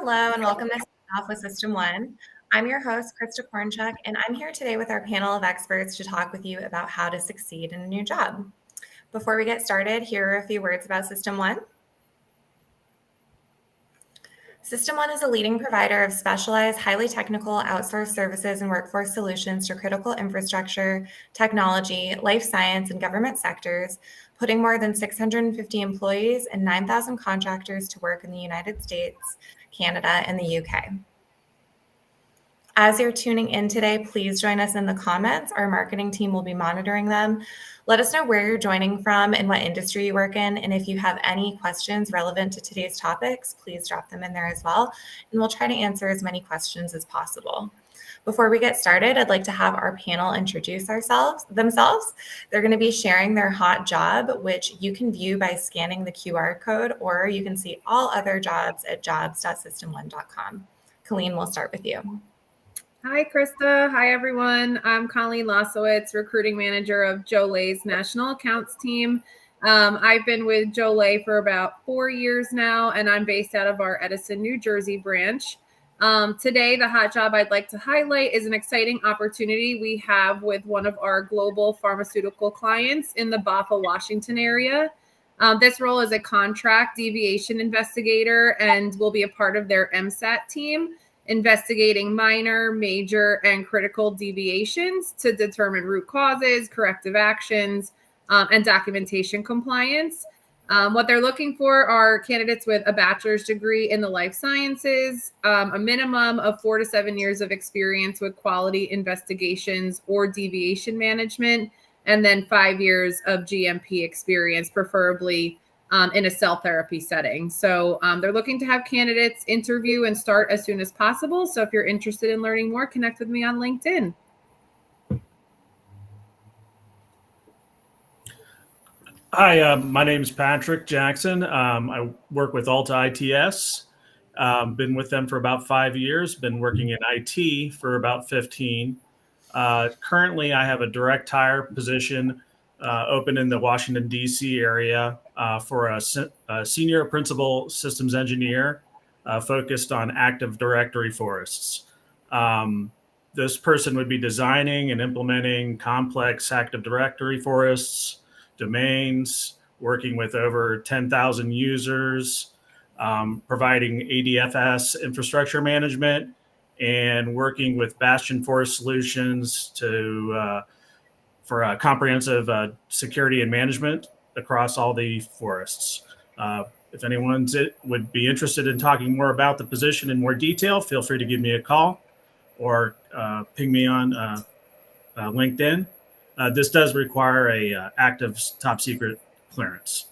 Hello and welcome to Off with System One. I'm your host, Krista Kornchuk, and I'm here today with our panel of experts to talk with you about how to succeed in a new job. Before we get started, here are a few words about System One. System One is a leading provider of specialized, highly technical outsourced services and workforce solutions to critical infrastructure, technology, life science, and government sectors, putting more than 650 employees and 9,000 contractors to work in the United States, Canada, and the UK. As you're tuning in today, please join us in the comments. Our marketing team will be monitoring them. Let us know where you're joining from and what industry you work in. And if you have any questions relevant to today's topics, please drop them in there as well. And we'll try to answer as many questions as possible. Before we get started, I'd like to have our panel introduce themselves. They're going to be sharing their hot job, which you can view by scanning the QR code, or you can see all other jobs at jobs.system1.com. Colleen, we'll start with you. Hi, Krista. Hi, everyone. I'm Colleen Losowitz, recruiting manager of Joulé's national accounts team. I've been with Joulé for about 4 years now, and I'm based out of our Edison, New Jersey branch. Today, the hot job I'd like to highlight is an exciting opportunity we have with one of our global pharmaceutical clients in the Bothell, Washington area. This role is a contract deviation investigator and will be a part of their MSAT team, investigating minor, major, and critical deviations to determine root causes, corrective actions, and documentation compliance. What they're looking for are candidates with a bachelor's degree in the life sciences, a minimum of 4 to 7 years of experience with quality investigations or deviation management, and then 5 years of GMP experience, preferably in a cell therapy setting. So they're looking to have candidates interview and start as soon as possible. So if you're interested in learning more, connect with me on LinkedIn. Hi, my name is Patrick Jackson. I work with ALTA ITS. Been with them for about 5 years. Been working in IT for about 15. Currently, I have a direct hire position open in the Washington, D.C. area for a senior principal systems engineer focused on Active Directory forests. This person would be designing and implementing complex Active Directory forests, domains, working with over 10,000 users, providing ADFS infrastructure management, and working with Bastion Forest Solutions for a comprehensive security and management across all the forests. If anyone would be interested in talking more about the position in more detail, feel free to give me a call or ping me on LinkedIn. This does require a active top secret clearance.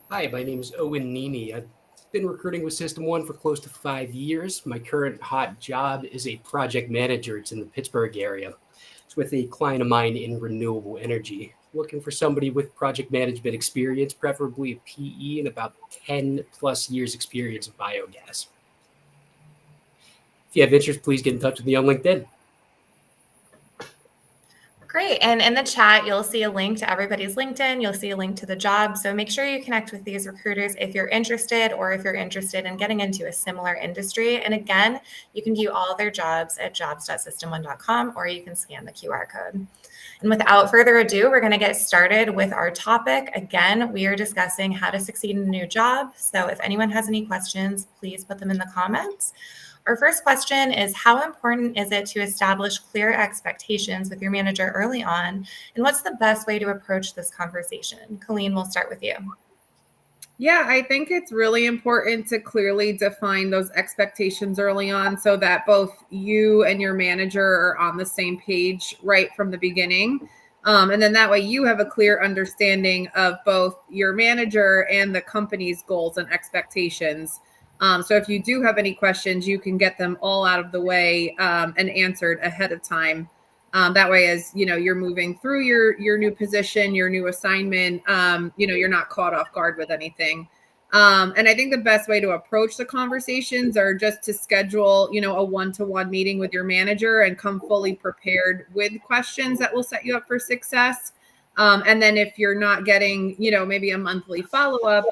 Hi, my name is Owen Nini. I've been recruiting with System One for close to 5 years. My current hot job is a project manager. It's in the Pittsburgh area. It's with a client of mine in renewable energy. Looking for somebody with project management experience, preferably a PE and about 10 plus years experience in biogas. If you have interest, please get in touch with me on LinkedIn. Great. And in the chat, you'll see a link to everybody's LinkedIn. You'll see a link to the job. So make sure you connect with these recruiters if you're interested, or if you're interested in getting into a similar industry. And again, you can view all their jobs at jobs.system1.com, or you can scan the QR code. And without further ado, we're going to get started with our topic. Again, we are discussing how to succeed in a new job. So if anyone has any questions, please put them in the comments. Our first question is, how important is it to establish clear expectations with your manager early on? And what's the best way to approach this conversation? Colleen, we'll start with you. Yeah, I think it's really important to clearly define those expectations early on so that both you and your manager are on the same page right from the beginning. And then that way you have a clear understanding of both your manager and the company's goals and expectations. So if you do have any questions, you can get them all out of the way and answered ahead of time. That way, as you know, you're moving through your new position, your new assignment, you're not caught off guard with anything. And I think the best way to approach the conversations are just to schedule, a one-to-one meeting with your manager and come fully prepared with questions that will set you up for success. And then if you're not getting, maybe a monthly follow-up,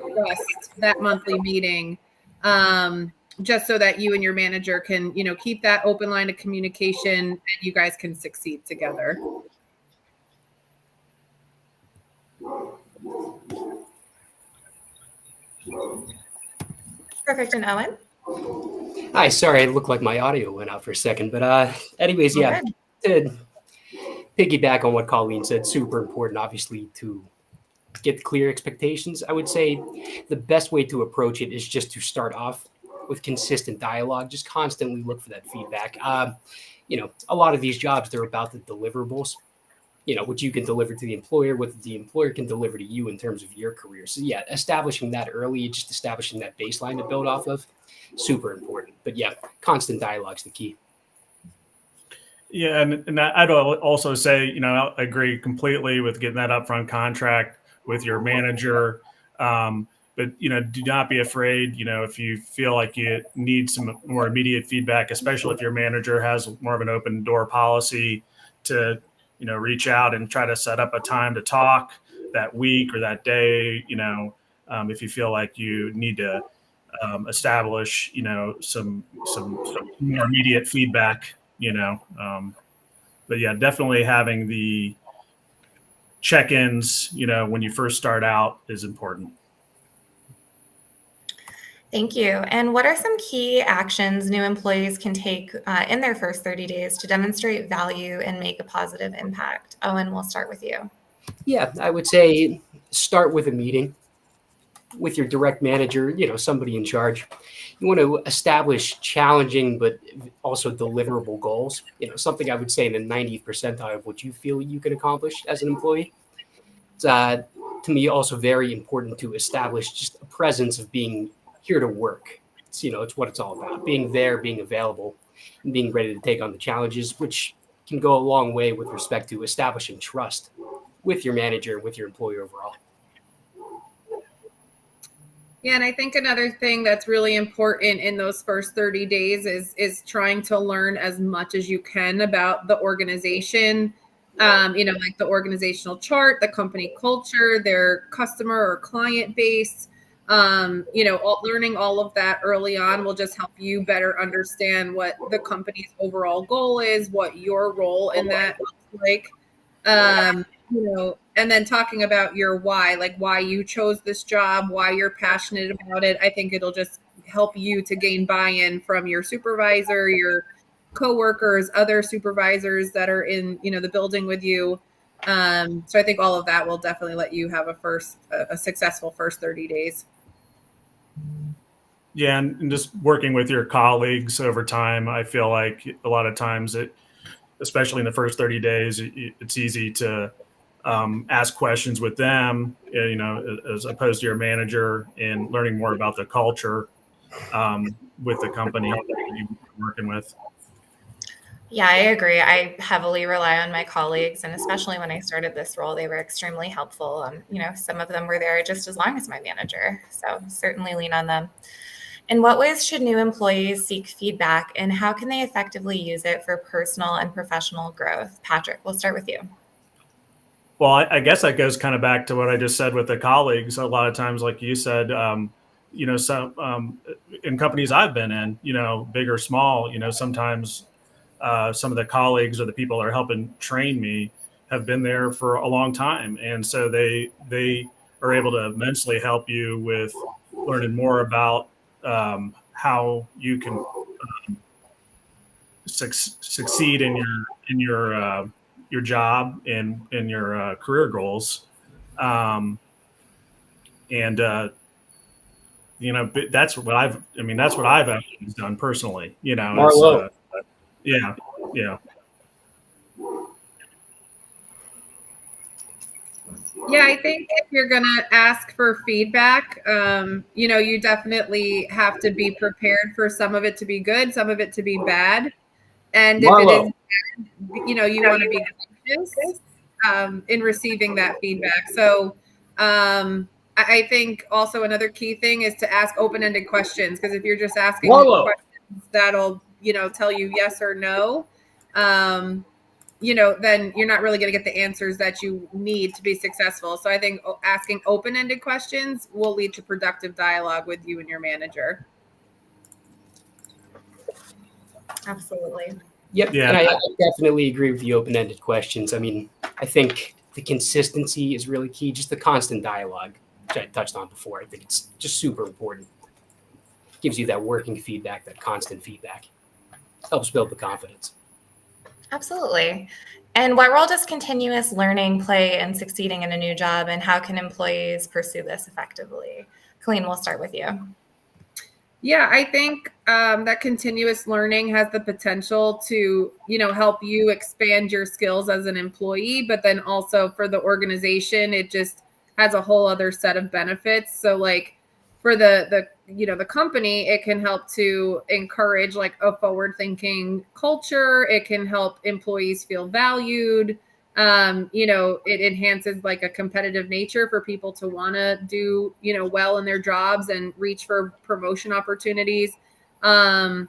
request that monthly meeting, just so that you and your manager can, keep that open line of communication and you guys can succeed together. Perfect. And Owen? Hi, sorry, it looked like my audio went out for a second, but anyways, All yeah, good. to piggyback on what Colleen said, super important, obviously, to get clear expectations. I would say the best way to approach it is just to start off with consistent dialogue. Just constantly look for that feedback. A lot of these jobs, they're about the deliverables. What you can deliver to the employer, what the employer can deliver to you in terms of your career. So yeah, establishing that early, just establishing that baseline to build off of, super important. But yeah, constant dialogue is the key. Yeah, and I'd also say, I agree completely with getting that upfront contract with your manager. But do not be afraid. If you feel like you need some more immediate feedback, especially if your manager has more of an open door policy, to reach out and try to set up a time to talk that week or that day. If you feel like you need to establish some more immediate feedback. But yeah, definitely having the check-ins, when you first start out is important. Thank you. And what are some key actions new employees can take in their first 30 days to demonstrate value and make a positive impact? Owen, we'll start with you. Yeah, I would say start with a meeting with your direct manager, somebody in charge. You want to establish challenging but also deliverable goals. Something I would say in the 90th percentile of what you feel you can accomplish as an employee. It's to me also very important to establish just a presence of being here to work. It's what it's all about. Being there, being available, and being ready to take on the challenges, which can go a long way with respect to establishing trust with your manager and with your employer overall. Yeah, and I think another thing that's really important in those first 30 days is trying to learn as much as you can about the organization, like the organizational chart, the company culture, their customer or client base. Learning all of that early on will just help you better understand what the company's overall goal is, what your role in that looks like. And then talking about your why, like why you chose this job, why you're passionate about it. I think it'll just help you to gain buy-in from your supervisor, your coworkers, other supervisors that are in, the building with you. So I think all of that will definitely let you have a successful first 30 days. Yeah, and just working with your colleagues over time, I feel like a lot of times especially in the first 30 days, it's easy to ask questions with them, as opposed to your manager, and learning more about the culture with the company that you're working with. Yeah, I agree. I heavily rely on my colleagues, and especially when I started this role, they were extremely helpful. Some of them were there just as long as my manager, so certainly lean on them. In what ways should new employees seek feedback, and how can they effectively use it for personal and professional growth? Patrick, we'll start with you. Well, I guess that goes kind of back to what I just said with the colleagues. A lot of times, like you said, some in companies I've been in, big or small, sometimes some of the colleagues or the people that are helping train me have been there for a long time, and so they are able to immensely help you with learning more about how you can succeed in your job and in your career goals, and that's what I've always done personally. Marlo. Yeah. Yeah, I think if you're going to ask for feedback, you definitely have to be prepared for some of it to be good, some of it to be bad. And if it is bad, you want to be gracious in receiving that feedback. So I think also another key thing is to ask open-ended questions, because if you're just asking questions, that'll, tell you yes or no. then you're not really going to get the answers that you need to be successful. So I think asking open-ended questions will lead to productive dialogue with you and your manager. Absolutely. Yep. Yeah. And I definitely agree with the open-ended questions. I mean, I think the consistency is really key. Just the constant dialogue, which I touched on before. I think it's just super important. Gives you that working feedback, that constant feedback. Helps build the confidence. Absolutely. And what role does continuous learning play in succeeding in a new job, and how can employees pursue this effectively? Colleen, we'll start with you. Yeah, I think that continuous learning has the potential to, help you expand your skills as an employee, but then also for the organization, it just has a whole other set of benefits. So like for the company, it can help to encourage like a forward thinking culture. It can help employees feel valued. It enhances like a competitive nature for people to want to do, well in their jobs and reach for promotion opportunities. And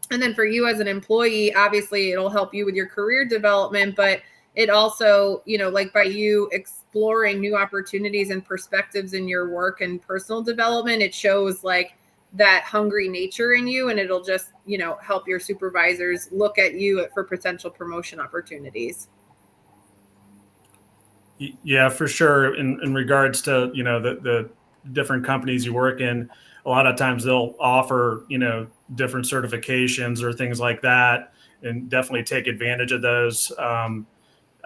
then for you as an employee, obviously it'll help you with your career development, but it also, like by you exploring new opportunities and perspectives in your work and personal development, it shows like that hungry nature in you, and it'll just, help your supervisors look at you for potential promotion opportunities. Yeah, for sure. In regards to, the different companies you work in, a lot of times they'll offer, different certifications or things like that, and definitely take advantage of those.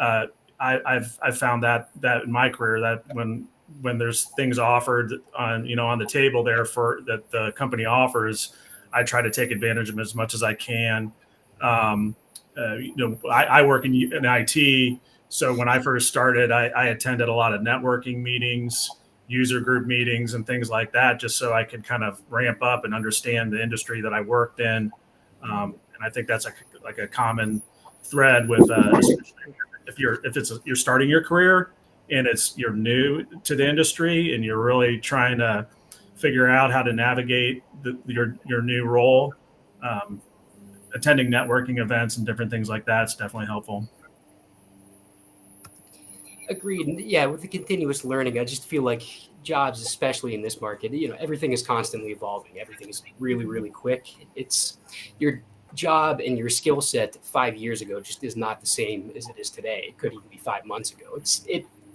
I've found that in my career, that when there's things offered on the table there for that the company offers, I try to take advantage of them as much as I can. I work in IT. So when I first started, I attended a lot of networking meetings, user group meetings, and things like that, just so I could kind of ramp up and understand the industry that I worked in. And I think that's like a common thread with, especially if you're starting your career and you're new to the industry and you're really trying to figure out how to navigate your new role. Attending networking events and different things like that is definitely helpful. Agreed. And yeah, with the continuous learning, I just feel like jobs, especially in this market, everything is constantly evolving. Everything is really, really quick. It's your job and your skill set 5 years ago just is not the same as it is today. It could even be 5 months ago.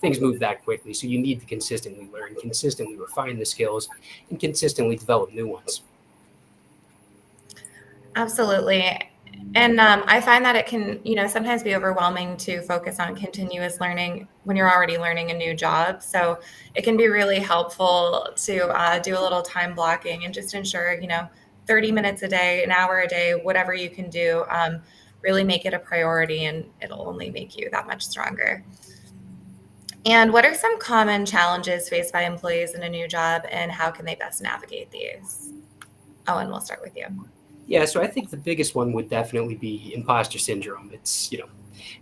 Things move that quickly. So you need to consistently learn, consistently refine the skills, and consistently develop new ones. Absolutely. And I find that it can, sometimes be overwhelming to focus on continuous learning when you're already learning a new job. So it can be really helpful to do a little time blocking and just ensure, 30 minutes a day, an hour a day, whatever you can do, really make it a priority, and it'll only make you that much stronger. And what are some common challenges faced by employees in a new job, and how can they best navigate these? Owen, we'll start with you. Yeah, so I think the biggest one would definitely be imposter syndrome. It's,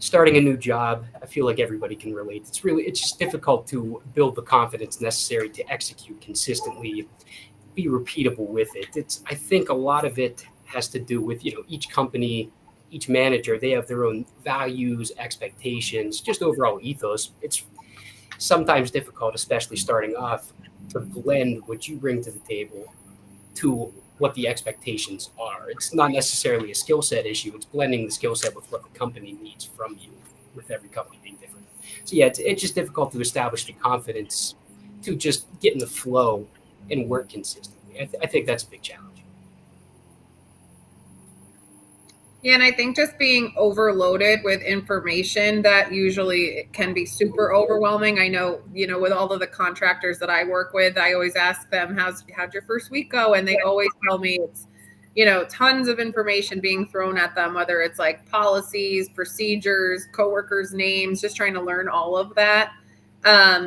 starting a new job. I feel like everybody can relate. It's just difficult to build the confidence necessary to execute consistently, be repeatable with it. I think a lot of it has to do with, each company, each manager, they have their own values, expectations, just overall ethos. It's sometimes difficult, especially starting off, to blend what you bring to the table to what the expectations are. It's not necessarily a skill set issue. It's blending the skill set with what the company needs from you, with every company being different. So yeah, it's just difficult to establish the confidence to just get in the flow and work consistently. I think that's a big challenge. Yeah, and I think just being overloaded with information, that usually can be super overwhelming. I know, with all of the contractors that I work with, I always ask them, how'd your first week go? And they always tell me it's, tons of information being thrown at them, whether it's like policies, procedures, coworkers' names, just trying to learn all of that.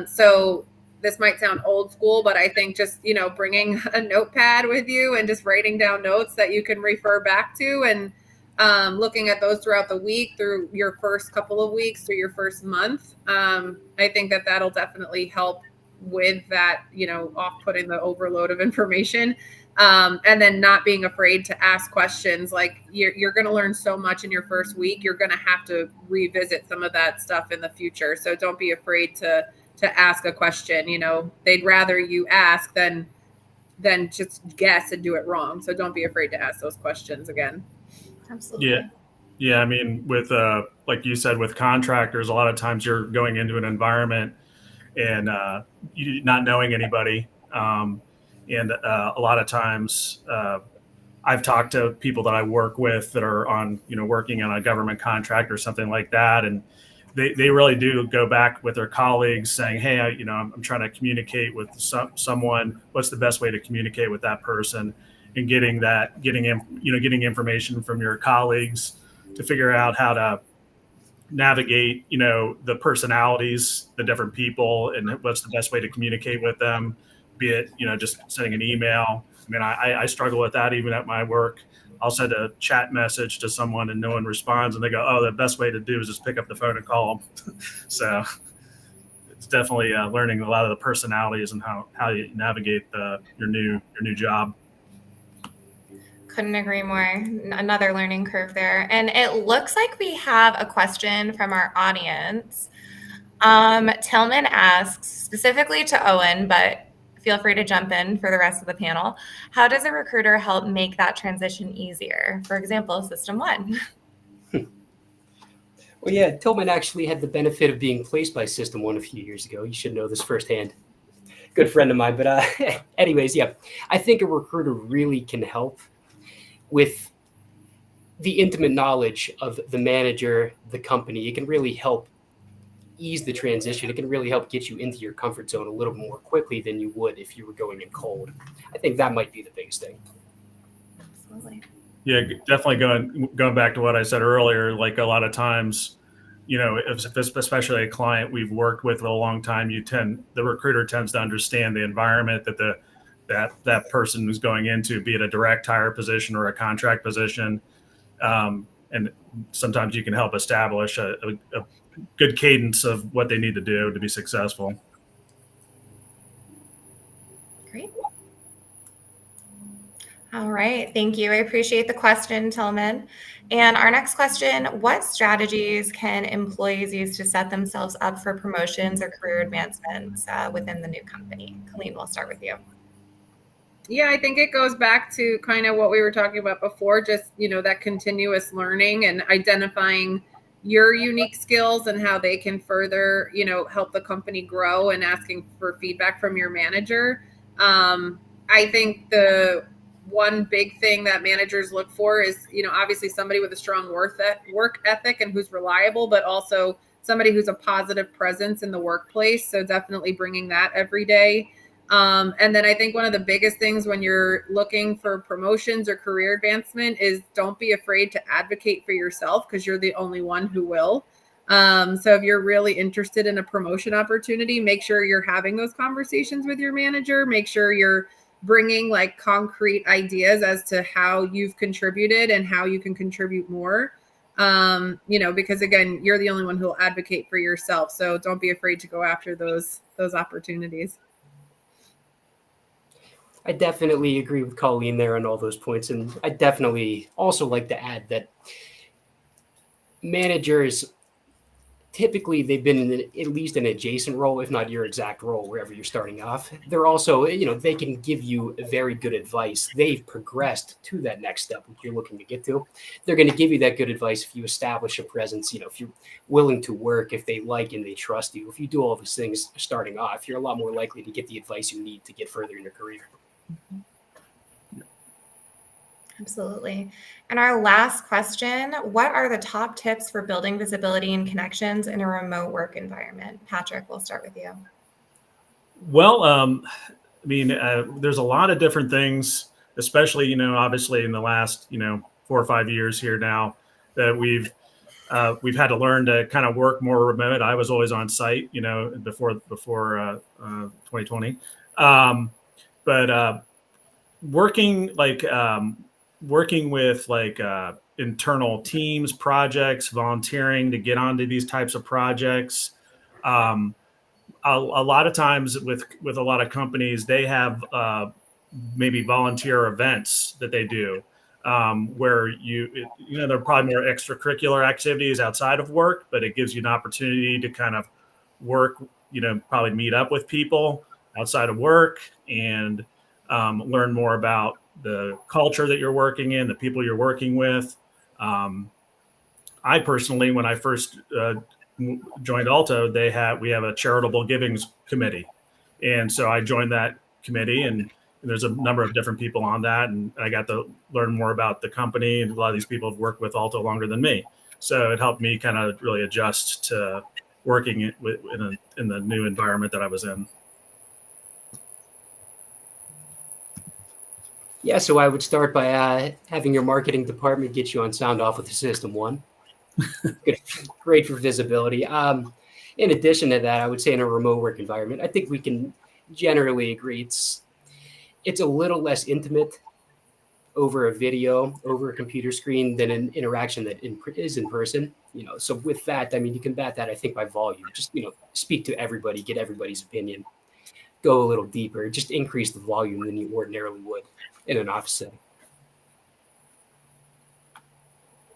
So this might sound old school, but I think just, bringing a notepad with you and just writing down notes that you can refer back to, and looking at those throughout the week, through your first couple of weeks, through your first month. I think that'll definitely help with that, off-putting the overload of information. And then not being afraid to ask questions. Like you're going to learn so much in your first week. You're going to have to revisit some of that stuff in the future. So don't be afraid to ask a question. You know, they'd rather you ask than just guess and do it wrong. So don't be afraid to ask those questions again. Absolutely. Yeah. Yeah. I mean, with, like you said, with contractors, a lot of times you're going into an environment and you not knowing anybody. And a lot of times I've talked to people that I work with that are on, working on a government contract or something like that. And they really do go back with their colleagues saying, hey, I'm trying to communicate with someone. What's the best way to communicate with that person? And getting information from your colleagues to figure out how to navigate, the personalities, the different people, and what's the best way to communicate with them, be it, just sending an email. I mean, I struggle with that even at my work. I'll send a chat message to someone and no one responds, and they go, oh, the best way to do is just pick up the phone and call them. So it's definitely learning a lot of the personalities and how you navigate your new job. Couldn't agree more. Another learning curve there. And it looks like we have a question from our audience. Tillman asks, specifically to Owen, but feel free to jump in for the rest of the panel. How does a recruiter help make that transition easier? For example, System 1. Well, yeah, Tillman actually had the benefit of being placed by System 1 a few years ago. You should know this firsthand. Good friend of mine. But anyways, yeah, I think a recruiter really can help with the intimate knowledge of the manager, the company. It can really help ease the transition. It can really help get you into your comfort zone a little more quickly than you would if you were going in cold. I think that might be the biggest thing. Absolutely. Yeah, definitely going back to what I said earlier, like a lot of times, if especially a client we've worked with for a long time, the recruiter tends to understand the environment that person is going into, be it a direct hire position or a contract position. And sometimes you can help establish a good cadence of what they need to do to be successful. Great. All right. Thank you. I appreciate the question, Tillman. And our next question, what strategies can employees use to set themselves up for promotions or career advancements within the new company? Colleen, we'll start with you. Yeah, I think it goes back to kind of what we were talking about before, just, that continuous learning and identifying your unique skills and how they can further, help the company grow, and asking for feedback from your manager. I think the one big thing that managers look for is, obviously somebody with a strong work ethic and who's reliable, but also somebody who's a positive presence in the workplace. So definitely bringing that every day. And then I think one of the biggest things when you're looking for promotions or career advancement is don't be afraid to advocate for yourself, because you're the only one who will. So if you're really interested in a promotion opportunity, make sure you're having those conversations with your manager. Make sure you're bringing like concrete ideas as to how you've contributed and how you can contribute more. Because again, you're the only one who will advocate for yourself. So don't be afraid to go after those opportunities. I definitely agree with Colleen there on all those points. And I definitely also like to add that managers, typically they've been in at least an adjacent role, if not your exact role, wherever you're starting off. They're also, they can give you very good advice. They've progressed to that next step, which you're looking to get to. They're going to give you that good advice if you establish a presence, if you're willing to work, if they like and they trust you. If you do all these things starting off, you're a lot more likely to get the advice you need to get further in your career. Absolutely. And our last question, what are the top tips for building visibility and connections in a remote work environment? Patrick, we'll start with you. Well, there's a lot of different things, especially, obviously in the last, 4 or 5 years here now, that we've had to learn to kind of work more remote. I was always on site, before 2020. But working with internal teams, projects, volunteering to get onto these types of projects. A lot of times with a lot of companies, they have maybe volunteer events that they do, where there are probably more extracurricular activities outside of work, but it gives you an opportunity to kind of work, probably meet up with people outside of work and learn more about the culture that you're working in, the people you're working with. I personally, when I first joined ALTA, we have a charitable givings committee, and so I joined that committee, and there's a number of different people on that, and I got to learn more about the company, and a lot of these people have worked with ALTA longer than me, so it helped me kind of really adjust to working in the new environment that I was in. Yeah, so I would start by having your marketing department get you on sound off with the System 1. Great for visibility. In addition to that, I would say in a remote work environment, I think we can generally agree it's a little less intimate over a video, over a computer screen than an interaction that is in person. So with that, I mean, you combat that, I think, by volume. Just, speak to everybody, get everybody's opinion, go a little deeper, just increase the volume than you ordinarily would in an office setting.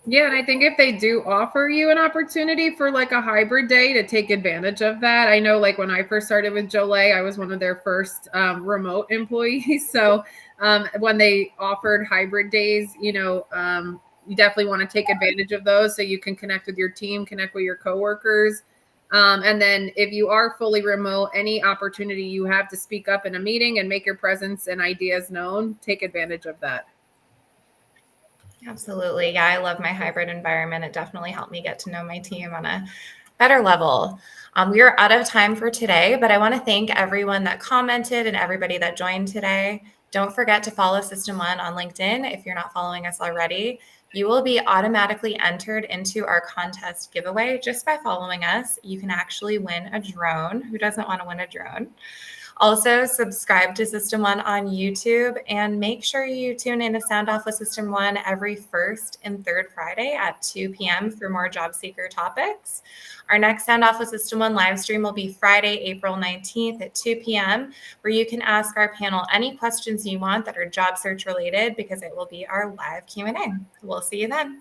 Yeah, and I think if they do offer you an opportunity for like a hybrid day, to take advantage of that. I know, like, when I first started with Joulé, I was one of their first remote employees. So when they offered hybrid days, you definitely want to take advantage of those so you can connect with your team, connect with your coworkers. And then if you are fully remote, any opportunity you have to speak up in a meeting and make your presence and ideas known, take advantage of that. Absolutely. Yeah, I love my hybrid environment. It definitely helped me get to know my team on a better level. We are out of time for today, but I want to thank everyone that commented and everybody that joined today. Don't forget to follow System 1 on LinkedIn if you're not following us already. You will be automatically entered into our contest giveaway just by following us. You can actually win a drone. Who doesn't want to win a drone? Also, subscribe to System 1 on YouTube, and make sure you tune in to Sound Off with System 1 every first and third Friday at 2 p.m. for more job seeker topics. Our next Sound Off with System 1 live stream will be Friday, April 19th at 2 p.m., where you can ask our panel any questions you want that are job search related, because it will be our live Q&A. We'll see you then.